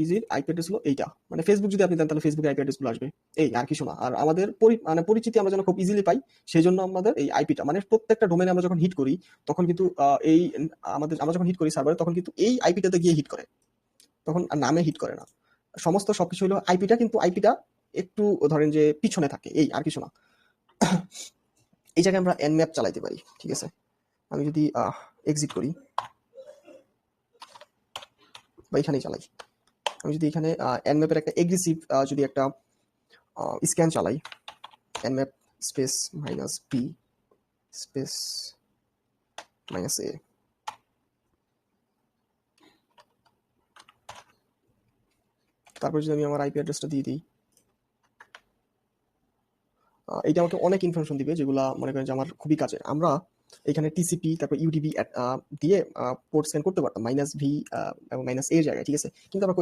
ইজির IP address হলো এইটা, মানে ফেসবুক যদি আপনি দেন তাহলে ফেসবুকের আইপি অ্যাড্রেসগুলো আসবে, এই আর কিছু না। আর আমাদের মানে পরিচিতি আমরা যেন খুব ইজিলি পাই, সেই জন্য আমাদের এই আইপিটা, মানে প্রত্যেকটা ডোমেনে আমরা যখন হিট করি তখন কিন্তু এই আমরা যখন হিট করি সার্ভারে, তখন কিন্তু এই আইপিটাতে গিয়ে হিট করে, তখন আর নামে হিট করে না। সমস্ত সবকিছু হলো আইপিটা, কিন্তু আইপিটা একটু ধরেন যে পিছনে থাকে, এই আর কিছু না। এই জায়গায় আমরা nmap চালাইতে পারি, ঠিক আছে? আমি যদি এক্সিট করি বা এখানেই চালাই, আমি যদি এখানে nmap এর একটা এগ্রেসিভ যদি একটা স্ক্যান চালাই, nmap space -p space -a, তারপর যদি আমি আমার আইপি অ্যাড্রেসটা দিয়ে দিই, এইটা আমাকে অনেক ইনফরমেশন দিবে, যেগুলা মনে করেন যে আমার খুবই কাজের। আমরা এখানে টিসিপি তারপর ইউডিবি দিয়ে পোর্ট স্ক্যান করতে পারতাম -v এবং -a এর জায়গায়, ঠিক আছে? কিন্তু আমরা